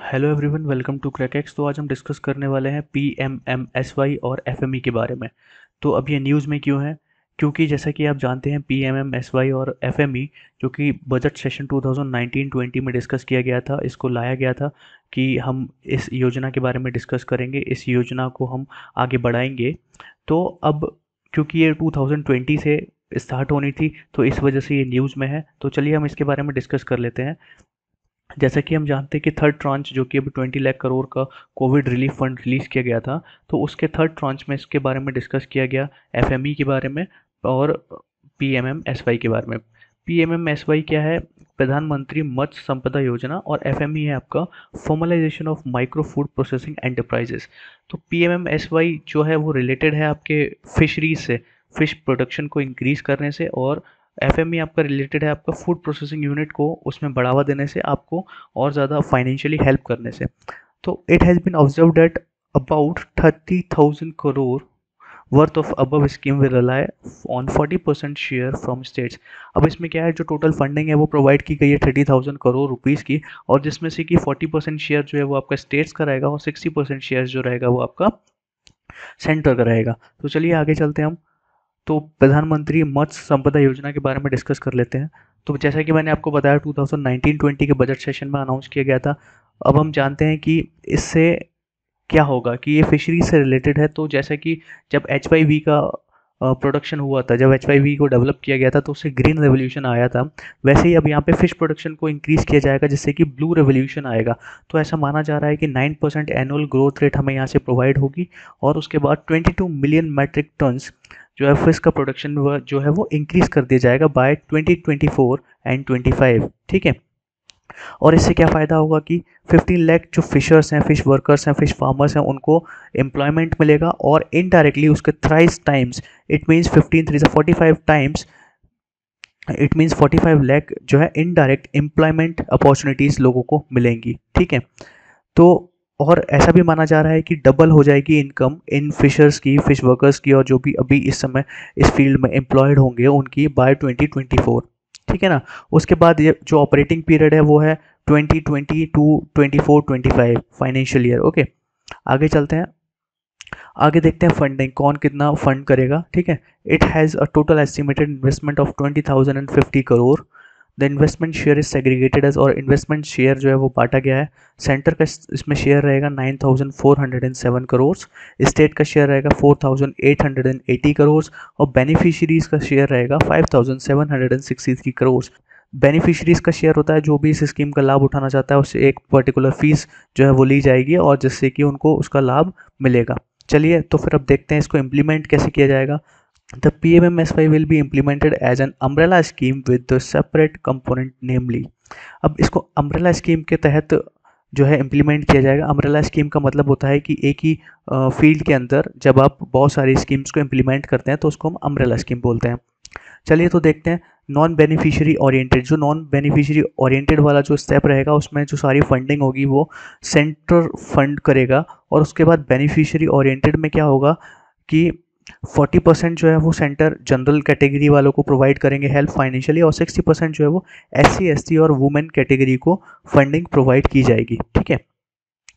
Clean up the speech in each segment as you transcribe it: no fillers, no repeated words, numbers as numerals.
Hello everyone, welcome to क्रैकेक्स। तो आज हम डिस्कस करने वाले हैं पीएमएमएसवाई और एफएमई के बारे में। तो अब ये न्यूज़ में क्यों है? क्योंकि जैसा कि आप जानते हैं, पीएमएमएसवाई और एफएमई जो कि बजट सेशन 2019-20 में डिस्कस किया गया था, इसको लाया गया था कि हम इस योजना के बारे में डिस्कस करेंगे, इस योजना को हम आगे बढ़ाएंगे। तो अब क्योंकि ये 2020 से स्टार्ट होनी थी, तो इस वजह से ये न्यूज़ में है। तो चलिए हम इसके बारे में डिस्कस कर लेते हैं। जैसा कि हम जानते हैं कि थर्ड ट्रांच जो कि अभी 20 लाख करोड़ का कोविड रिलीफ फंड रिलीज किया गया था, तो उसके थर्ड ट्रांच में इसके बारे में डिस्कस किया गया, एफएमई के बारे में और पीएमएमएसवाई के बारे में। पीएमएमएसवाई क्या है? प्रधानमंत्री मत्स्य संपदा योजना। और एफएमई है आपका formalisation of micro food processing enterprises. तो पीएमएमएसवाई जो है वो रिलेटेड है आपके फिशरीज से, फिश प्रोडक्शन को इंक्रीज करने से, और एफएमई आपका रिलेटेड है आपका फूड प्रोसेसिंग यूनिट को उसमें बढ़ावा देने से, आपको और ज़्यादा फाइनेंशियली हेल्प करने से। तो it has been observe that about 30,000 crore worth of above scheme will rely on 40% share from states. अब इसमें क्या है, जो टोटल फंडिंग है वो प्रोवाइड की गई है 30,000 करोड़ रुपीज़ की, और जिसमें से कि 40% शेयर जो है वो आपका स्टेट्स का रहेगा और 60% शेयर जो रहेगा वो आपका सेंटर का रहेगा। तो चलिए आगे चलते हैं हम। तो प्रधानमंत्री मत्स्य संपदा योजना के बारे में डिस्कस कर लेते हैं। तो जैसा कि मैंने आपको बताया, 2019-20 के बजट सेशन में अनाउंस किया गया था। अब हम जानते हैं कि इससे क्या होगा, कि ये फिशरी से रिलेटेड है। तो जैसे कि जब एच वाई वी का प्रोडक्शन हुआ था, जब एच वाई वी को डेवलप किया गया था तो उससे ग्रीन रेवोल्यूशन आया था, वैसे ही अब यहाँ पे फिश प्रोडक्शन को इंक्रीज किया जाएगा जिससे कि ब्लू रेवोल्यूशन आएगा। तो ऐसा माना जा रहा है कि 9% एनुअल ग्रोथ रेट हमें यहाँ से प्रोवाइड होगी, और उसके बाद 22 मिलियन मैट्रिक टन्स जो है फिश का प्रोडक्शन जो है वो इंक्रीज कर दिया जाएगा बाय 2024 एंड 25। ठीक है। और इससे क्या फ़ायदा होगा कि 15 लाख जो फिशर्स हैं, फिश वर्कर्स हैं, फिश फार्मर्स हैं, उनको एम्प्लॉयमेंट मिलेगा, और इनडायरेक्टली उसके thrice times, it means 15 3 45 times, it means 45 lakh जो है इनडायरेक्ट एम्प्लॉयमेंट अपॉर्चुनिटीज़ लोगों को मिलेंगी। ठीक है। तो और ऐसा भी माना जा रहा है कि डबल हो जाएगी इनकम इन फिशर्स की, फिश वर्कर्स की, और जो भी अभी इस समय इस फील्ड में एम्प्लॉयड होंगे उनकी बाय 2024। ठीक है ना। उसके बाद ये जो ऑपरेटिंग पीरियड है वो है 2020 टू 24-25 फाइनेंशियल ईयर। ओके, आगे चलते हैं। आगे देखते हैं फंडिंग कौन कितना फंड करेगा। ठीक है। It has a total estimated investment of 20,050 crore. The investment share is segregated as, और इन्वेस्टमेंट शेयर जो है वो बांटा गया है। सेंटर का इसमें शेयर रहेगा 9,407 करोड़, स्टेट का शेयर रहेगा 4,880 करोड़, और बेनिफिशियरीज का शेयर रहेगा 5,763 करोड़। बेनिफिशियरीज का शेयर होता है जो भी इस स्कीम का लाभ उठाना चाहता है, उससे एक पर्टिकुलर फीस जो है वो ली जाएगी, और जिससे कि उनको उसका लाभ मिलेगा। चलिए तो फिर अब देखते हैं इसको इम्प्लीमेंट कैसे किया जाएगा। The PMMSY will be implemented as an umbrella scheme with the separate component namely। अब इसको अम्ब्रेला स्कीम के तहत जो है इम्प्लीमेंट किया जाएगा। अम्ब्रेला स्कीम का मतलब होता है कि एक ही फील्ड के अंदर जब आप बहुत सारी स्कीम्स को इम्प्लीमेंट करते हैं तो उसको हम अम्ब्रेला स्कीम बोलते हैं। चलिए तो देखते हैं नॉन बेनिफिशियरी ओरिएंटेड। जो नॉन बेनिफिशियरी ओरिएंटेड वाला जो स्टेप रहेगा उसमें जो सारी फंडिंग होगी वो सेंटर फंड करेगा, और उसके बाद बेनिफिशियरी ओरिएंटेड में क्या होगा कि 40% जो है वो सेंटर जनरल कैटेगरी वालों को प्रोवाइड करेंगे हेल्प फाइनेंशियली, और 60% जो है वो SC ST और वुमेन कैटेगरी को फंडिंग प्रोवाइड की जाएगी। ठीक है।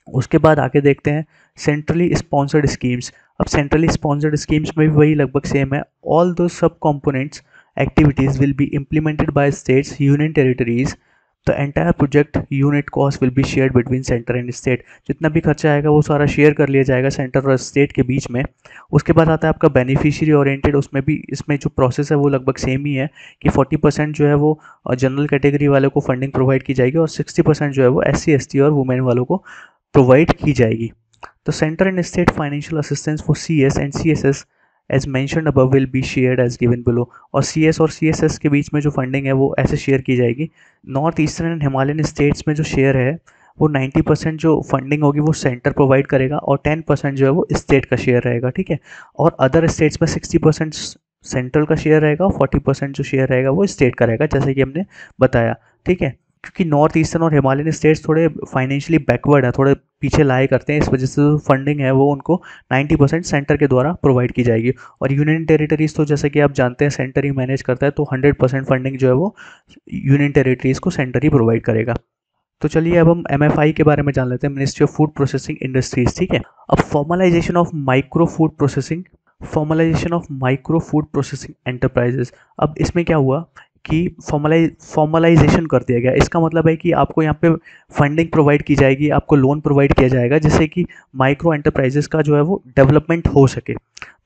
उसके बाद आगे देखते हैं सेंट्रली स्पॉन्सर्ड स्कीम्स। अब सेंट्रली स्पॉन्सर्ड स्कीम्स में भी वही लगभग सेम है। ऑल दो सब components activities will be implemented by states, union territories। The entire project unit cost will be shared between center and state। जितना भी खर्चा आएगा वो सारा शेयर कर लिया जाएगा सेंटर और स्टेट के बीच में। उसके बाद आता है आपका बेनिफिशियरी ओरिएंटेड। उसमें भी इसमें जो प्रोसेस है वो लगभग सेम ही है कि 40% जो है वो जनरल कैटेगरी वालों को फंडिंग प्रोवाइड की जाएगी, और 60% जो है वो SC ST और वुमेन वालों को प्रोवाइड की जाएगी। तो centre and state financial assistance for CS and CSS as mentioned above will be shared as given below. और CS और CSS के बीच में जो फंडिंग है वो ऐसे शेयर की जाएगी। North eastern and Himalayan states में जो शेयर है वो 90% जो फंडिंग होगी वो सेंटर प्रोवाइड करेगा, और 10% जो है वो स्टेट का शेयर रहेगा। ठीक है। और अदर स्टेट्स में 60% सेंट्रल का शेयर रहेगा, और 40% जो शेयर रहेगा वो स्टेट का रहेगा, जैसे कि हमने बताया। ठीक है। क्योंकि नॉर्थ ईस्टर्न और हिमालयन स्टेट्स थोड़े फाइनेंशियली बैकवर्ड है, थोड़े पीछे लाए करते हैं, इस वजह से जो फंडिंग है वो उनको 90% सेंटर के द्वारा प्रोवाइड की जाएगी। और यूनियन टेरिटरीज तो जैसे कि आप जानते हैं सेंटर ही मैनेज करता है, तो 100% फंडिंग जो है वो यूनियन टेरिटरीज को सेंटर ही प्रोवाइड करेगा। तो चलिए अब हम MFI के बारे में जान लेते हैं, ministry of food processing industries. ठीक है, अब formalisation of micro food processing, formalisation of micro food processing enterprises. अब इसमें क्या हुआ कि फॉर्मलाइजेशन कर दिया गया। इसका मतलब है कि आपको यहाँ पे फंडिंग प्रोवाइड की जाएगी, आपको लोन प्रोवाइड किया जाएगा, जिससे कि माइक्रो एंटरप्राइजेस का जो है वो डेवलपमेंट हो सके।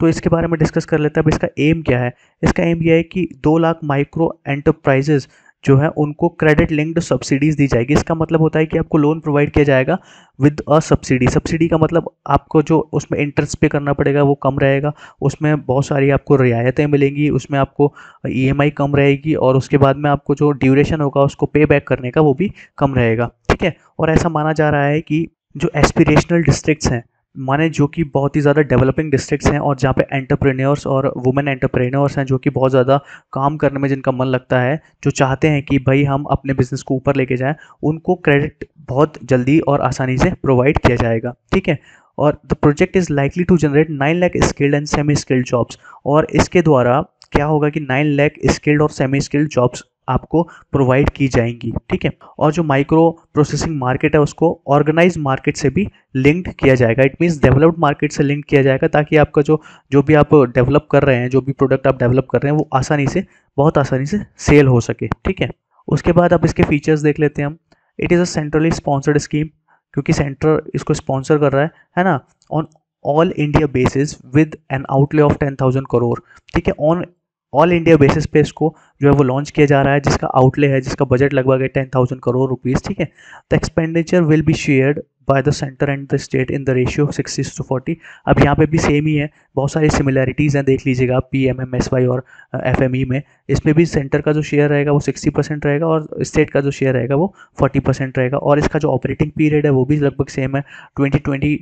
तो इसके बारे में डिस्कस कर लेते हैं। अब इसका एम क्या है? इसका एम यह है कि 2 लाख माइक्रो एंटरप्राइजेस जो है उनको क्रेडिट लिंक्ड सब्सिडीज दी जाएगी। इसका मतलब होता है कि आपको लोन प्रोवाइड किया जाएगा विद अ सब्सिडी। सब्सिडी का मतलब आपको जो उसमें इंटरेस्ट पे करना पड़ेगा वो कम रहेगा, उसमें बहुत सारी आपको रियायतें मिलेंगी, उसमें आपको EMI कम रहेगी, और उसके बाद में आपको जो ड्यूरेशन होगा उसको पे बैक करने का वो भी कम रहेगा। ठीक है, और ऐसा माना जा रहा है कि जो एस्पिरेशनल डिस्ट्रिक्ट्स हैं, माने जो कि बहुत ही ज़्यादा डेवलपिंग डिस्ट्रिक्ट्स हैं और जहाँ पे एंटरप्रेन्योर्स और वुमेन एंटरप्रेन्योर्स हैं जो कि बहुत ज़्यादा काम करने में जिनका मन लगता है, जो चाहते हैं कि भाई हम अपने बिजनेस को ऊपर लेके जाएं, उनको क्रेडिट बहुत जल्दी और आसानी से प्रोवाइड किया जाएगा। ठीक है, और the project is likely to generate 9 lakh skilled and semi skilled jobs. और इसके द्वारा क्या होगा कि 9 लाख स्किल्ड और सेमी स्किल्ड जॉब्स आपको प्रोवाइड की जाएंगी। ठीक है, और जो माइक्रो प्रोसेसिंग मार्केट है उसको ऑर्गेनाइज मार्केट से भी लिंक्ड किया जाएगा। इट मीन्स डेवलप्ड मार्केट से लिंक किया जाएगा, ताकि आपका जो भी आप डेवलप कर रहे हैं, जो भी प्रोडक्ट आप डेवलप कर रहे हैं, वो आसानी से, बहुत आसानी से सेल हो सके। ठीक है, उसके बाद अब इसके फीचर्स देख लेते हैं हम। It is a centrally sponsored scheme, क्योंकि सेंटर इसको स्पॉन्सर कर रहा है ना, on all India basis with N outlay of 10,000 crore. ठीक है, ऑन ऑल इंडिया बेसिस पे इसको जो है वो लॉन्च किया जा रहा है, जिसका आउटले है, जिसका बजट लगभग है 10,000 करोड़ रुपीज़। ठीक है, the expenditure will be shared by the centre and the state in the ratio 60:40। अब यहाँ पे भी सेम ही है, बहुत सारी सिमिलैरिटीज़ हैं, देख लीजिएगा आप PMMSY और FME में। इसमें भी सेंटर का जो शेयर रहेगा वो 60% रहेगा और स्टेट का जो शेयर रहेगा वो 40% रहेगा। और इसका जो ऑपरेटिंग पीरियड है वो भी लगभग सेम है, 2021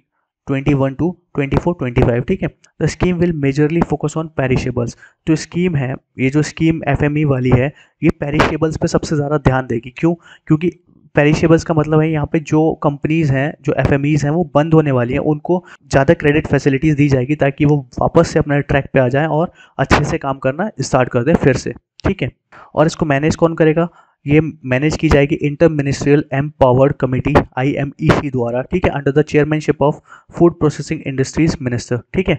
to 24-25। ठीक है, the scheme will majorly focus on perishables. जो स्कीम है, ये जो स्कीम FME वाली है, ये पेरिशेबल्स पे सबसे ज़्यादा ध्यान देगी। क्यों? क्योंकि पेरिशेबल्स का मतलब है यहाँ पे जो कंपनीज हैं, जो FMEs हैं, वो बंद होने वाली हैं, उनको ज़्यादा क्रेडिट फैसिलिटीज़ दी जाएगी, ताकि वो वापस से अपने ट्रैक पे आ जाएं और अच्छे से काम करना स्टार्ट कर दें फिर से। ठीक है, और इसको मैनेज कौन करेगा? ये मैनेज की जाएगी inter ministerial empowered committee IMEC द्वारा। ठीक है, under the chairmanship of food processing industries minister. ठीक है,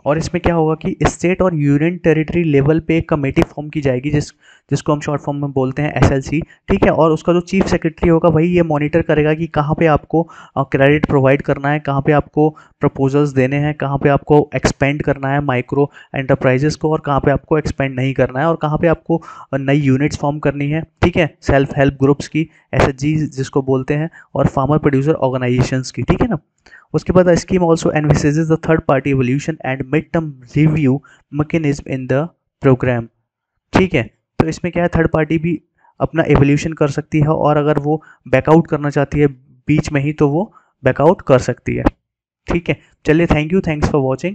और इसमें क्या होगा कि स्टेट और यूनियन टेरिटरी लेवल पे एक कमेटी फॉर्म की जाएगी, जिसको हम शॉर्ट फॉर्म में बोलते हैं SLC। ठीक है, और उसका जो चीफ सेक्रेटरी होगा वही ये मॉनिटर करेगा कि कहाँ पे आपको क्रेडिट प्रोवाइड करना है, कहाँ पे आपको प्रपोजल्स देने हैं, कहाँ पे आपको एक्सपेंड करना है माइक्रो एंटरप्राइजेस को, और कहाँ पे आपको एक्सपेंड नहीं करना है, और कहाँ पे आपको नई यूनिट्स फॉर्म करनी है। ठीक है, सेल्फ हेल्प ग्रुप्स की, SHG जिसको बोलते हैं, और फार्मर प्रोड्यूसर ऑर्गेनाइजेशंस की। ठीक है ना। उसके बाद scheme also envisages the third party evolution and mid term review mechanism in the programme. ठीक है, तो इसमें क्या है, थर्ड पार्टी भी अपना एवोल्यूशन कर सकती है, और अगर वो बैकआउट करना चाहती है बीच में ही, तो वो बैकआउट कर सकती है। ठीक है, चलिए, thank you, thanks for watching.